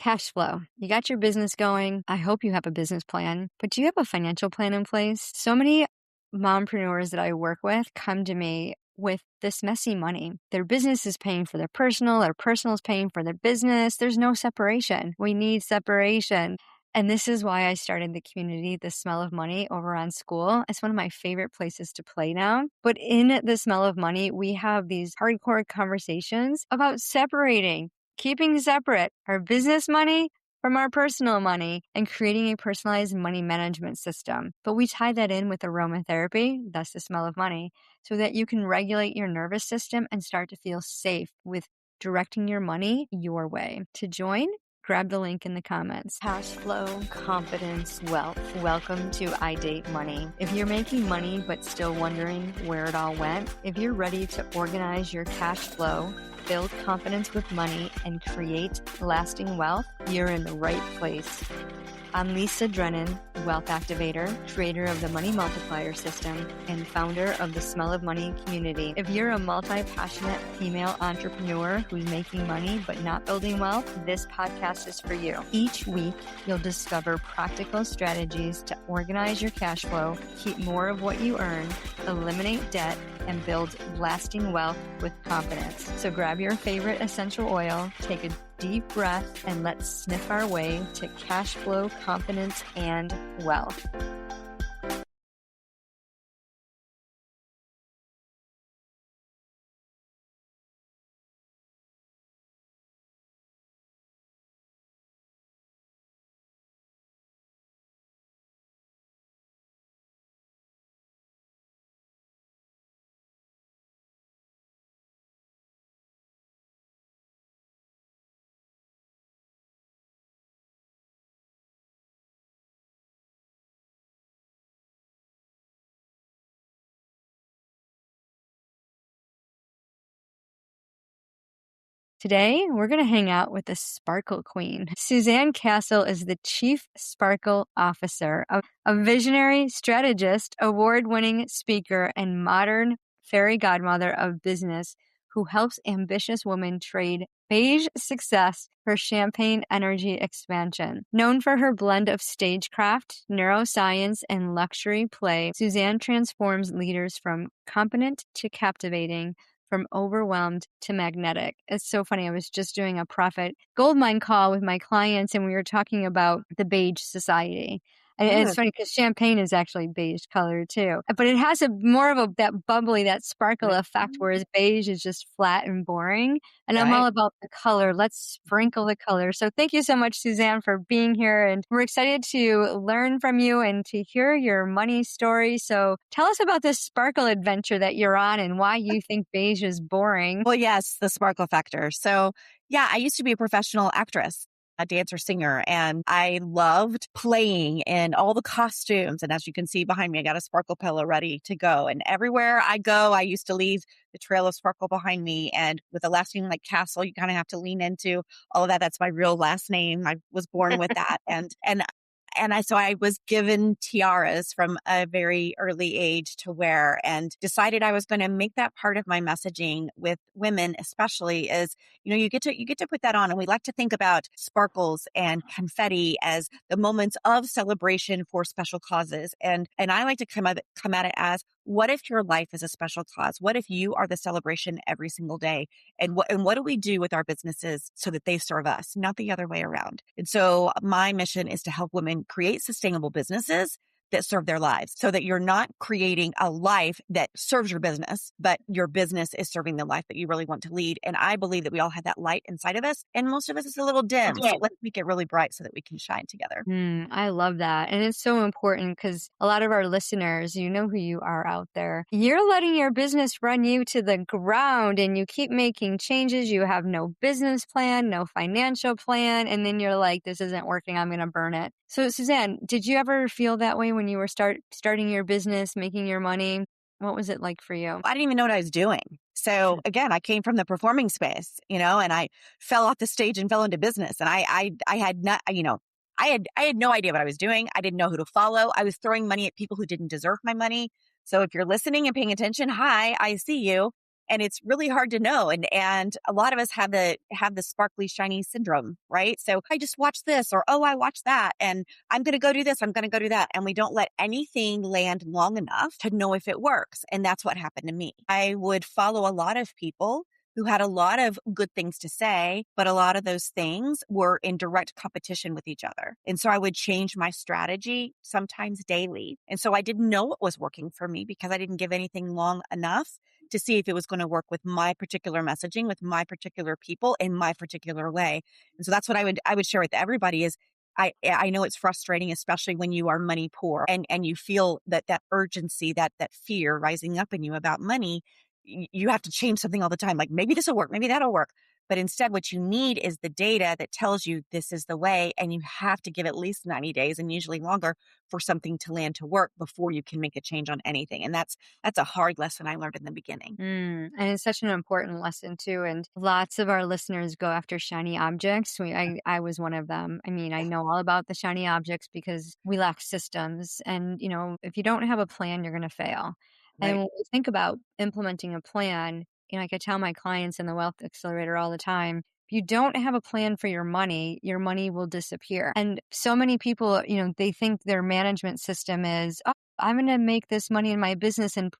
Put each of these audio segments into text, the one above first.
Cash flow. You got your business going. I hope you have a business plan, but do you have a financial plan in place? So many mompreneurs that I work with come to me with this messy money. Their business is paying for their personal is paying for their business. There's no separation. We need separation. And this is why I started the community, The Smell of Money, over on School. It's one of my favorite places to play now. But in The Smell of Money, we have these hardcore conversations about separating, keeping separate our business money from our personal money and creating a personalized money management system. But we tie that in with aromatherapy, that's the smell of money, so that you can regulate your nervous system and start to feel safe with directing your money your way. To join, grab the link in the comments. Cash flow, confidence, wealth. Welcome to iDateMoney. If you're making money but still wondering where it all went, if you're ready to organize your cash flow, build confidence with money, and create lasting wealth, you're in the right place. I'm Lisa Drennon, wealth activator, creator of the Money Multiplier System, and founder of the Smell of Money community. If you're a multi-passionate female entrepreneur who's making money but not building wealth, this podcast is for you. Each week, you'll discover practical strategies to organize your cash flow, keep more of what you earn, eliminate debt, and build lasting wealth with confidence. So grab your favorite essential oil, take a deep breath, and let's sniff our way to cash flow, confidence, and wealth. Today, we're going to hang out with the Sparkle Queen. Suzanne Castle is the Chief Sparkle Officer, a visionary strategist, award-winning speaker, and modern fairy godmother of business who helps ambitious women trade beige success for champagne energy expansion. Known for her blend of stagecraft, neuroscience, and luxury play, Suzanne transforms leaders from competent to captivating, from overwhelmed to magnetic. It's so funny. I was just doing a profit goldmine call with my clients, and we were talking about the beige society. And it's funny because champagne is actually beige color too, but it has more of that bubbly, that sparkle effect, whereas beige is just flat and boring. And I'm all about the color. Let's sprinkle the color. So thank you so much, Suzanne, for being here. And we're excited to learn from you and to hear your money story. So tell us about this sparkle adventure that you're on and why you think beige is boring. Well, yes, the sparkle factor. So yeah, I used to be a professional actress, a dancer, singer, and I loved playing in all the costumes. And as you can see behind me, I got a sparkle pillow ready to go. And everywhere I go, I used to leave the trail of sparkle behind me. And with a last name like Castle, you kind of have to lean into all of that. That's my real last name. I was born with that. So I was given tiaras from a very early age to wear, and decided I was going to make that part of my messaging with women, especially is, you get to put that on. And we like to think about sparkles and confetti as the moments of celebration for special causes. And I like to come at it as, what if your life is a special cause? What if you are the celebration every single day? And what do we do with our businesses so that they serve us, not the other way around? And so my mission is to help women create sustainable businesses that serve their lives, so that you're not creating a life that serves your business, but your business is serving the life that you really want to lead. And I believe that we all have that light inside of us, and most of us is a little dim. So let's make it really bright so that we can shine together. I love that. And it's so important because a lot of our listeners, you know who you are out there. You're letting your business run you to the ground, and you keep making changes. You have no business plan, no financial plan. And then you're like, this isn't working. I'm going to burn it. So Suzanne, did you ever feel that way when you were starting your business, making your money? What was it like for you? I didn't even know what I was doing. So again, I came from the performing space, and I fell off the stage and fell into business. And I had not, I had no idea what I was doing. I didn't know who to follow. I was throwing money at people who didn't deserve my money. So if you're listening and paying attention, hi, I see you. And it's really hard to know. And a lot of us have the sparkly, shiny syndrome, right? So I just watched this, or, oh, I watched that, and I'm going to go do this. I'm going to go do that. And we don't let anything land long enough to know if it works. And that's what happened to me. I would follow a lot of people who had a lot of good things to say, but a lot of those things were in direct competition with each other. And so I would change my strategy sometimes daily. And so I didn't know what was working for me because I didn't give anything long enough to see if it was going to work with my particular messaging, with my particular people, in my particular way. And so that's what I would share with everybody is I know it's frustrating, especially when you are money poor and you feel that urgency, that fear rising up in you about money. You have to change something all the time. Like, maybe this will work, maybe that'll work. But instead, what you need is the data that tells you this is the way, and you have to give at least 90 days and usually longer for something to land to work before you can make a change on anything. And that's a hard lesson I learned in the beginning. And it's such an important lesson too. And lots of our listeners go after shiny objects. I was one of them. I mean, I know all about the shiny objects because we lack systems. And, if you don't have a plan, you're going to fail. And Right. when we think about implementing a plan, like I tell my clients in the Wealth Accelerator all the time, if you don't have a plan for your money will disappear. And so many people, they think their management system is, oh, I'm going to make this money in my business and,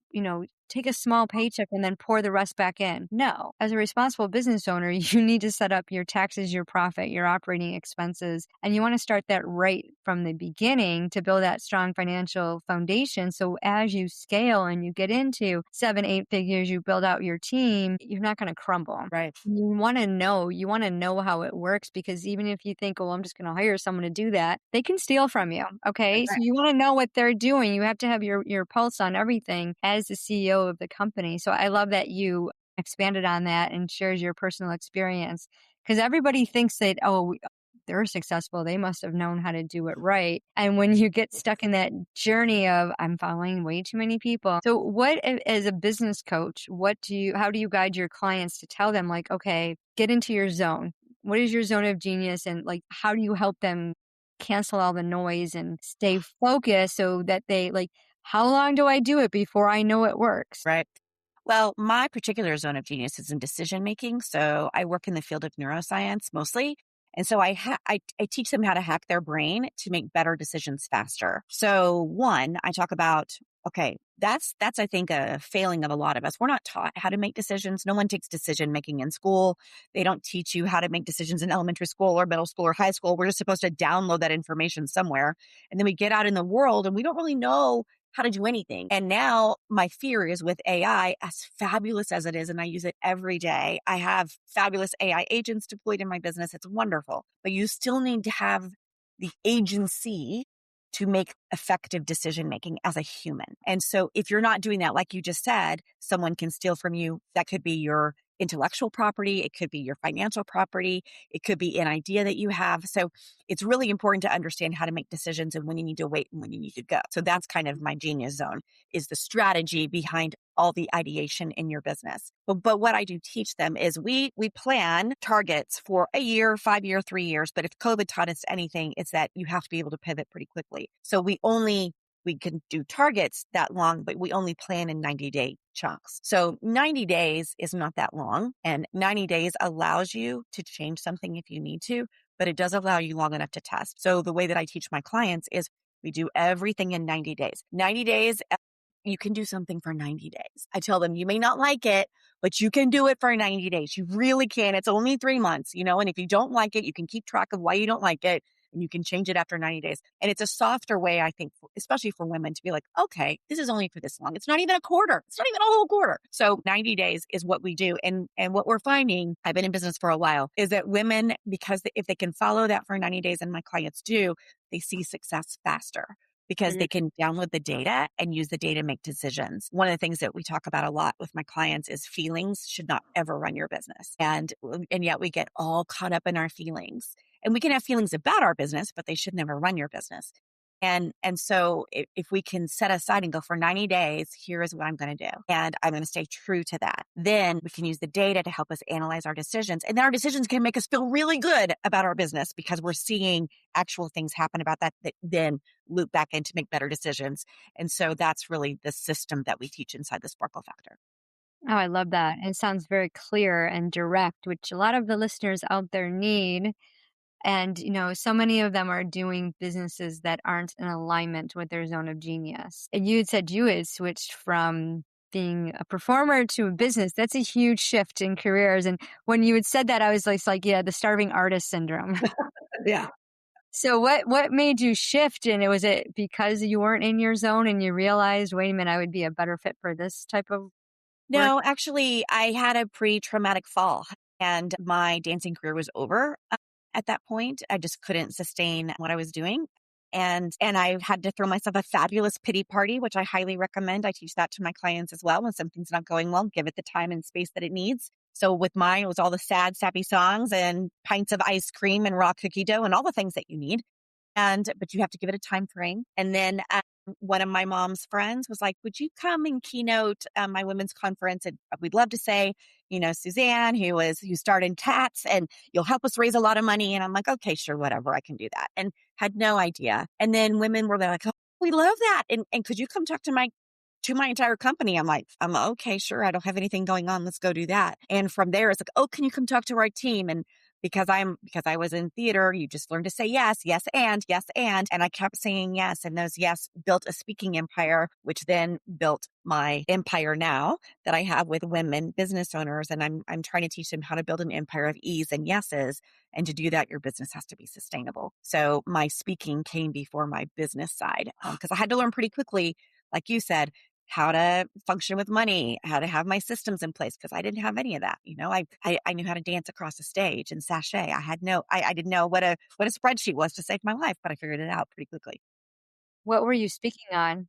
take a small paycheck and then pour the rest back in. No, as a responsible business owner, you need to set up your taxes, your profit, your operating expenses, and you want to start that right from the beginning to build that strong financial foundation. So as you scale and you get into 7, 8 figures, you build out your team, you're not going to crumble. Right. You want to know how it works, because even if you think, oh, I'm just going to hire someone to do that, they can steal from you. Okay. So Right. you want to know what they're doing. You have to have your pulse on everything as the CEO of the company. So I love that you expanded on that and shares your personal experience, because everybody thinks that, oh, they're successful, they must have known how to do it right. And when you get stuck in that journey of, I'm following way too many people. So as a business coach, how do you guide your clients to tell them, like, okay, get into your zone? What is your zone of genius? And like, how do you help them cancel all the noise and stay focused so that they like, how long do I do it before I know it works? Right. Well, my particular zone of genius is in decision making. So I work in the field of neuroscience mostly. And so I teach them how to hack their brain to make better decisions faster. So one, I talk about, okay, that's I think a failing of a lot of us. We're not taught how to make decisions. No one takes decision making in school. They don't teach you how to make decisions in elementary school or middle school or high school. We're just supposed to download that information somewhere. And then we get out in the world and we don't really know how to do anything. And now my fear is with AI, as fabulous as it is, and I use it every day. I have fabulous AI agents deployed in my business. It's wonderful, but you still need to have the agency to make effective decision making as a human. And so if you're not doing that, like you just said, someone can steal from you. That could be your intellectual property. It could be your financial property. It could be an idea that you have. So it's really important to understand how to make decisions and when you need to wait and when you need to go. So that's kind of my genius zone, is the strategy behind all the ideation in your business. But what I do teach them is we plan targets for a year, 5 year, 3 years. But if COVID taught us anything, it's that you have to be able to pivot pretty quickly. So we can do targets that long, but we only plan in 90-day chunks. So 90 days is not that long, and 90 days allows you to change something if you need to, but it does allow you long enough to test. So the way that I teach my clients is we do everything in 90 days. 90 days, you can do something for 90 days. I tell them, you may not like it, but you can do it for 90 days. You really can. It's only 3 months, and if you don't like it, you can keep track of why you don't like it, and you can change it after 90 days. And it's a softer way, I think, especially for women, to be like, okay, this is only for this long. It's not even a quarter. It's not even a whole quarter. So 90 days is what we do. And what we're finding, I've been in business for a while, is that women, because if they can follow that for 90 days, and my clients do, they see success faster, because they can download the data and use the data to make decisions. One of the things that we talk about a lot with my clients is feelings should not ever run your business. And yet we get all caught up in our feelings. And we can have feelings about our business, but they should never run your business. And so if we can set aside and go, for 90 days, here is what I'm going to do, and I'm going to stay true to that, then we can use the data to help us analyze our decisions. And then our decisions can make us feel really good about our business, because we're seeing actual things happen about that then loop back in to make better decisions. And so that's really the system that we teach inside the Sparkle Factor. Oh, I love that. It sounds very clear and direct, which a lot of the listeners out there need. And, so many of them are doing businesses that aren't in alignment with their zone of genius. And you had said you had switched from being a performer to a business. That's a huge shift in careers. And when you had said that, I was like, yeah, the starving artist syndrome. Yeah. So what made you shift? And was it because you weren't in your zone and you realized, wait a minute, I would be a better fit for this type of work? No, actually, I had a pretty traumatic fall and my dancing career was over at that point. I just couldn't sustain what I was doing. And I had to throw myself a fabulous pity party, which I highly recommend. I teach that to my clients as well. When something's not going well, give it the time and space that it needs. So with mine, it was all the sad, sappy songs and pints of ice cream and raw cookie dough and all the things that you need. But you have to give it a time frame. And then one of my mom's friends was like, would you come and keynote my women's conference? And we'd love to say, Suzanne, who started Cats, and you'll help us raise a lot of money. And I'm like, okay, sure, whatever, I can do that. And had no idea. And then women were like, oh, we love that. And could you come talk to my entire company? I'm okay, sure. I don't have anything going on. Let's go do that. And from there, it's like, oh, can you come talk to our team? And because I was in theater, you just learn to say yes, yes, and yes, and I kept saying yes. And those yes built a speaking empire, which then built my empire now that I have with women business owners. And I'm trying to teach them how to build an empire of ease and yeses. And to do that, your business has to be sustainable. So my speaking came before my business side because I had to learn pretty quickly, like you said, how to function with money, how to have my systems in place, because I didn't have any of that. I knew how to dance across a stage and sashay. I didn't know what a spreadsheet was to save my life, but I figured it out pretty quickly. What were you speaking on?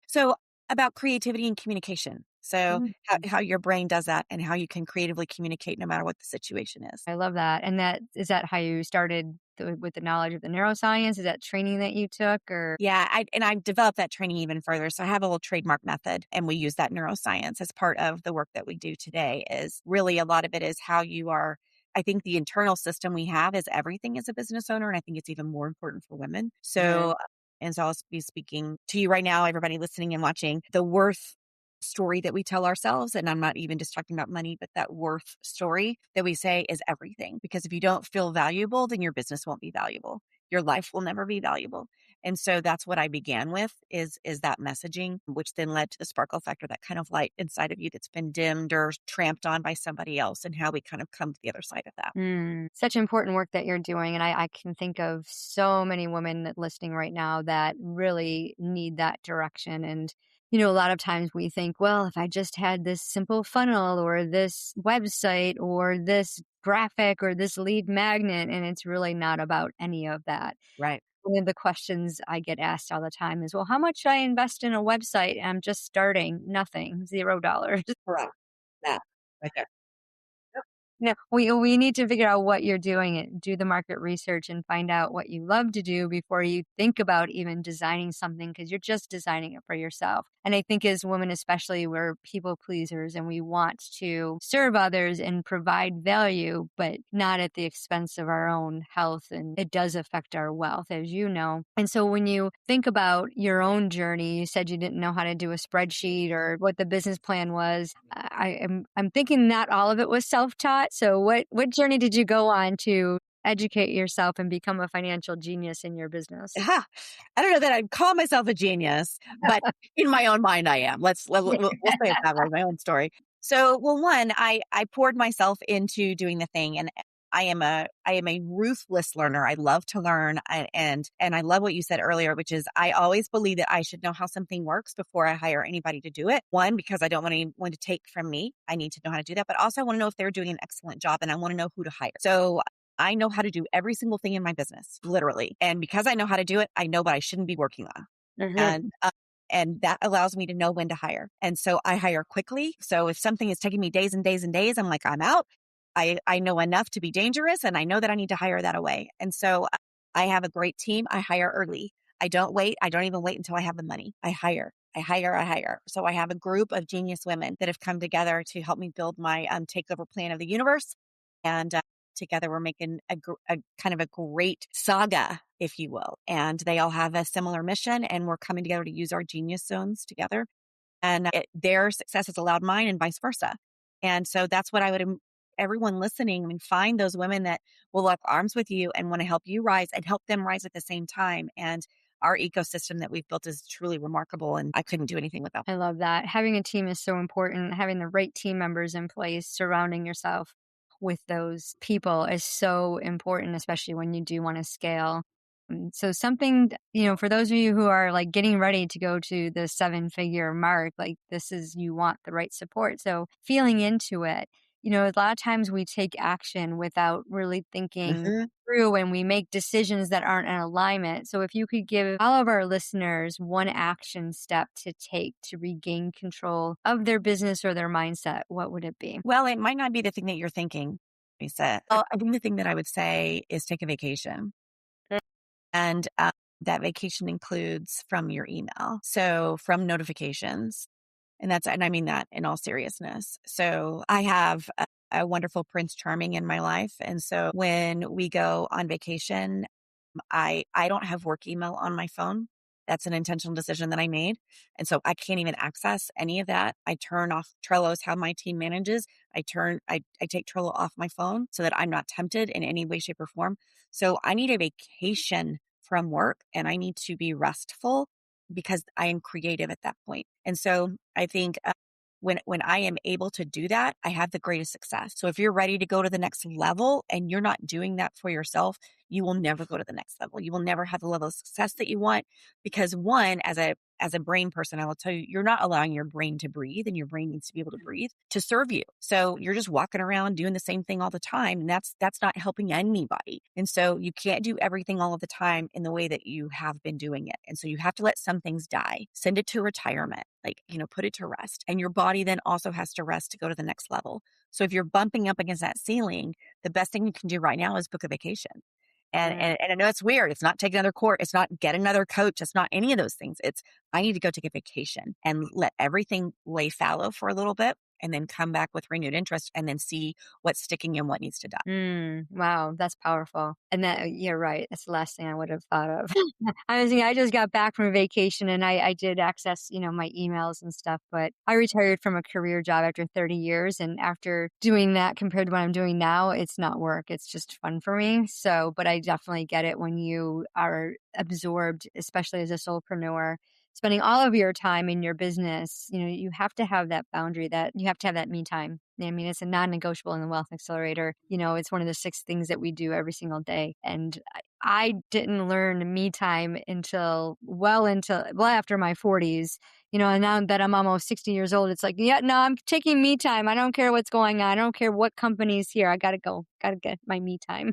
So about creativity and communication. So Mm. how your brain does that and how you can creatively communicate no matter what the situation is. I love that. And is that how you started with the knowledge of the neuroscience? Is that training that you took or? Yeah, I've developed that training even further. So I have a little trademark method, and we use that neuroscience as part of the work that we do today. Is really a lot of it is how you are. I think the internal system we have is everything as a business owner, and I think it's even more important for women. So, and so I'll be speaking to you right now, everybody listening and watching, the worth story that we tell ourselves. And I'm not even just talking about money, but that worth story that we say is everything. Because if you don't feel valuable, then your business won't be valuable. Your life will never be valuable. And so that's what I began with is that messaging, which then led to the sparkle factor, that kind of light inside of you that's been dimmed or tramped on by somebody else, and how we kind of come to the other side of that. Such important work that you're doing. And I can think of so many women listening right now that really need that direction. And, a lot of times we think, well, if I just had this simple funnel or this website or this graphic or this lead magnet, and it's really not about any of that. Right. One of the questions I get asked all the time is, well, how much should I invest in a website? I'm just starting, nothing, $0. Correct. That right there. No, we need to figure out what you're doing and do the market research and find out what you love to do before you think about even designing something because you're just designing it for yourself. And I think as women, especially, we're people pleasers and we want to serve others and provide value, but not at the expense of our own health. And it does affect our wealth, as you know. And so when you think about your own journey, you said you didn't know how to do a spreadsheet or what the business plan was. I'm thinking not all of it was self-taught. So what journey did you go on to educate yourself and become a financial genius in your business? Ha! I don't know that I'd call myself a genius, but in my own mind, I am. We'll say it that way. My own story. So, well, one, I poured myself into doing the thing, and I am a ruthless learner. I love to learn, and I love what you said earlier, which is I always believe that I should know how something works before I hire anybody to do it. One, because I don't want anyone to take from me. I need to know how to do that, but also I want to know if they're doing an excellent job, and I want to know who to hire. So I know how to do every single thing in my business, literally. And because I know how to do it, I know what I shouldn't be working on. And that allows me to know when to hire. And so I hire quickly. So if something is taking me days and days and days, I'm like, I'm out. I know enough to be dangerous, and I know that I need to hire that away. And so I have a great team. I hire early. I don't wait. I don't even wait until I have the money. I hire. I hire, I hire. So I have a group of genius women that have come together to help me build my takeover plan of the universe. And together we're making a kind of a great saga, if you will. And they all have a similar mission, and we're coming together to use our genius zones together and their success has allowed mine and vice versa. And so that's what I would, everyone listening, I mean, find those women that will lock arms with you and want to help you rise and help them rise at the same time. And our ecosystem that we've built is truly remarkable, and I couldn't do anything without. I love that. Having a team is so important. Having the right team members in place, surrounding yourself with those people is so important, especially when you do want to scale. So something, for those of you who are like getting ready to go to the 7-figure mark, like this is, you want the right support. So feeling into it, a lot of times we take action without really thinking Mhm. through, and we make decisions that aren't in alignment. So if you could give all of our listeners one action step to take to regain control of their business or their mindset, what would it be? Well, it might not be the thing that you're thinking, Lisa. I think the thing that I would say is take a vacation. And that vacation includes from your email. So from notifications. And I mean that in all seriousness. So I have a wonderful Prince Charming in my life. And so when we go on vacation, I don't have work email on my phone. That's an intentional decision that I made. And so I can't even access any of that. I turn off Trello's how my team manages. I take Trello off my phone so that I'm not tempted in any way, shape, or form. So I need a vacation from work, and I need to be restful because I am creative at that point. And so I think when I am able to do that, I have the greatest success. So if you're ready to go to the next level and you're not doing that for yourself, you will never go to the next level. You will never have the level of success that you want because one, as a brain person, I will tell you, you're not allowing your brain to breathe, and your brain needs to be able to breathe to serve you. So you're just walking around doing the same thing all the time. And that's not helping anybody. And so you can't do everything all of the time in the way that you have been doing it. And so you have to let some things die, send it to retirement, like, put it to rest. And your body then also has to rest to go to the next level. So if you're bumping up against that ceiling, the best thing you can do right now is book a vacation. And I know it's weird. It's not take another course. It's not get another coach. It's not any of those things. It's I need to go take a vacation and let everything lay fallow for a little bit and then come back with renewed interest and then see what's sticking and what needs to die. Wow, that's powerful. And that you're right. That's the last thing I would have thought of. I just got back from a vacation and I did access, my emails and stuff, but I retired from a career job after 30 years. And after doing that compared to what I'm doing now, it's not work. It's just fun for me. So, but I definitely get it when you are absorbed, especially as a solopreneur, spending all of your time in your business, you have to have that boundary, that you have to have that me time. I mean, it's a non-negotiable in the Wealth Accelerator. It's one of the 6 things that we do every single day. And I didn't learn me time until after my 40s, and now that I'm almost 60 years old, it's like, yeah, no, I'm taking me time. I don't care what's going on. I don't care what company's here. I got to go, got to get my me time.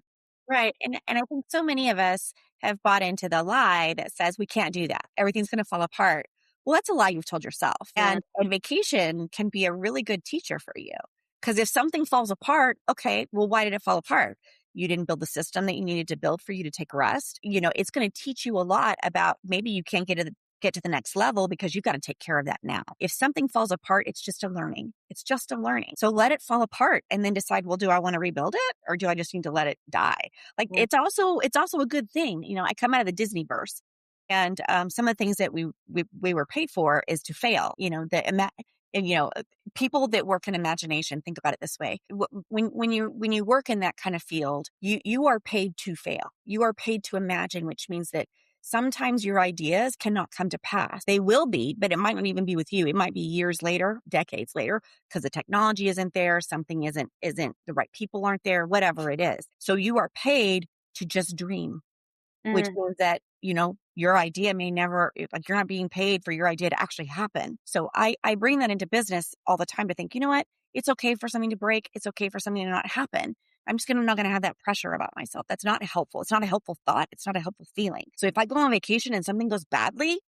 Right. And I think so many of us have bought into the lie that says we can't do that. Everything's going to fall apart. Well, that's a lie you've told yourself. Yeah. And vacation can be a really good teacher for you. Because if something falls apart, okay, well, why did it fall apart? You didn't build the system that you needed to build for you to take rest. It's going to teach you a lot about maybe you can't get to the next level because you've got to take care of that now. If something falls apart, it's just a learning. It's just a learning. So let it fall apart and then decide, well, do I want to rebuild it or do I just need to let it die? Like Yeah. it's also a good thing. I come out of the Disney verse, and some of the things that we were paid for is to fail. And people that work in imagination, think about it this way. When you work in that kind of field, you are paid to fail. You are paid to imagine, which means that sometimes your ideas cannot come to pass. They will be, but it might not even be with you. It might be years later, decades later, because the technology isn't there, something isn't the right people aren't there, whatever it is. So you are paid to just dream, which Mm. means that, your idea may never, like you're not being paid for your idea to actually happen. So I bring that into business all the time to think, you know what? It's okay for something to break. It's okay for something to not happen. Not going to have that pressure about myself. That's not helpful. It's not a helpful thought. It's not a helpful feeling. So if I go on vacation and something goes badly,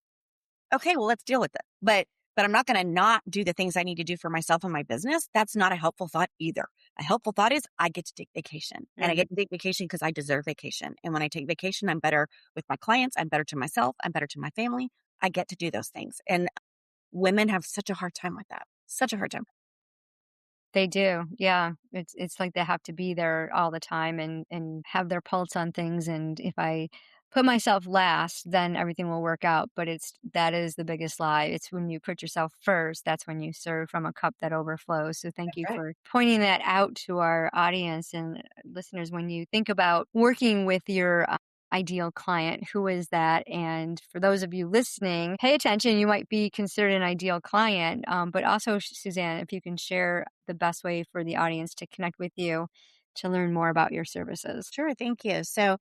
okay, well, let's deal with it. But I'm not going to not do the things I need to do for myself and my business. That's not a helpful thought either. A helpful thought is I get to take vacation, and I get to take vacation because I deserve vacation. And when I take vacation, I'm better with my clients. I'm better to myself. I'm better to my family. I get to do those things. And women have such a hard time with that. Such a hard time. They do. Yeah. It's like they have to be there all the time and have their pulse on things. And if I put myself last, then everything will work out. But that is the biggest lie. It's when you put yourself first, that's when you serve from a cup that overflows. So thank That's you right. for pointing that out to our audience and listeners. When you think about working with your ideal client, who is that? And for those of you listening, pay attention. You might be considered an ideal client, but also, Suzanne, if you can share the best way for the audience to connect with you to learn more about your services. Sure. Thank you. So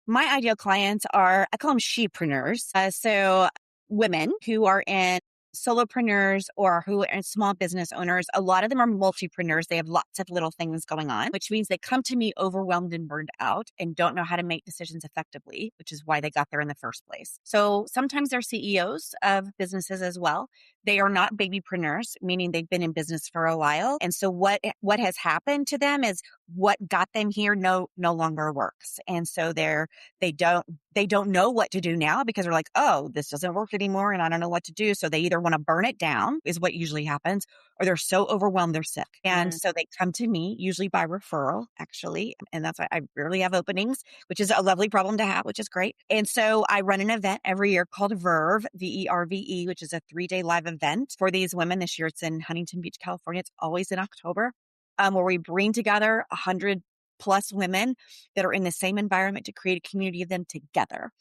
my ideal clients are, I call them shepreneurs. So women who are in solopreneurs or who are small business owners. A lot of them are multipreneurs. They have lots of little things going on, which means they come to me overwhelmed and burned out and don't know how to make decisions effectively, which is why they got there in the first place. So sometimes they're CEOs of businesses as well. They are not babypreneurs, meaning they've been in business for a while. And so what has happened to them is what got them here no longer works. And so they don't know what to do now because they're like, oh, this doesn't work anymore and I don't know what to do. So they either want to burn it down, is what usually happens, or they're so overwhelmed they're sick. And so they come to me, usually by referral, actually. And that's why I rarely have openings, which is a lovely problem to have, which is great. And so I run an event every year called Verve, VERVE, which is a 3-day live event for these women. This year it's in Huntington Beach, California. It's always in October, where we bring together 100 plus women that are in the same environment to create a community of them together.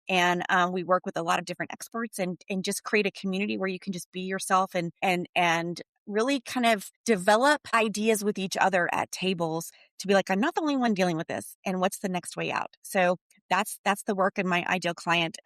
And we work with a lot of different experts and just create a community where you can just be yourself and really kind of develop ideas with each other at tables to be like, I'm not the only one dealing with this. And what's the next way out? So that's the work in my ideal client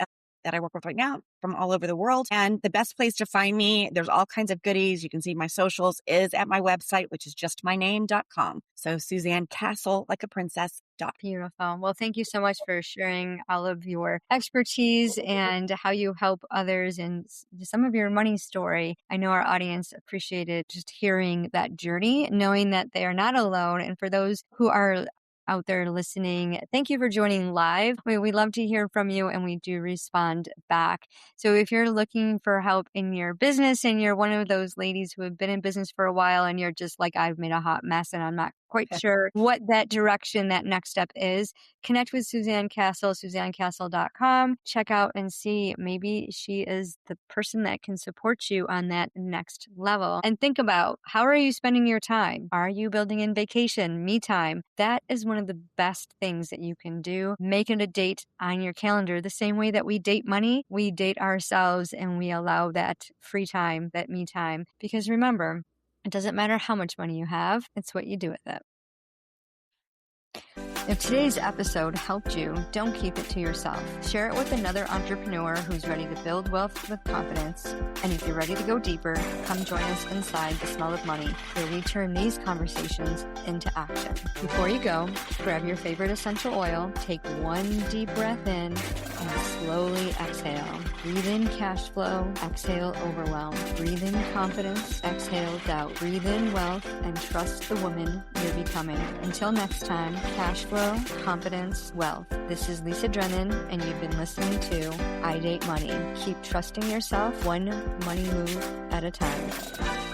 that I work with right now from all over the world. And the best place to find me, there's all kinds of goodies. You can see my socials is at my website, which is justmyname.com. So Suzanne Castle, like a princess. Beautiful. Well, thank you so much for sharing all of your expertise and how you help others and some of your money story. I know our audience appreciated just hearing that journey, knowing that they are not alone. And for those who are out there listening, thank you for joining live. We love to hear from you and we do respond back. So if you're looking for help in your business and you're one of those ladies who have been in business for a while and you're just like, I've made a hot mess and I'm not quite sure what that direction, that next step is, connect with Suzanne Castle, SuzanneCastle.com. Check out and see, maybe she is the person that can support you on that next level. And think about, how are you spending your time? Are you building in vacation, me time? That is one of the best things that you can do. Make it a date on your calendar. The same way that we date money, we date ourselves and we allow that free time, that me time. Because remember, it doesn't matter how much money you have, it's what you do with it. If today's episode helped you, don't keep it to yourself. Share it with another entrepreneur who's ready to build wealth with confidence. And if you're ready to go deeper, come join us inside The Smell of Money, where we turn these conversations into action. Before you go, grab your favorite essential oil, take one deep breath in, and slowly exhale. Breathe in cash flow, exhale overwhelm. Breathe in confidence, exhale doubt. Breathe in wealth and trust the woman you're becoming. Until next time, cash flow, confidence, wealth. This is Lisa Drennon, and you've been listening to iDateMoney. Keep trusting yourself, one money move at a time.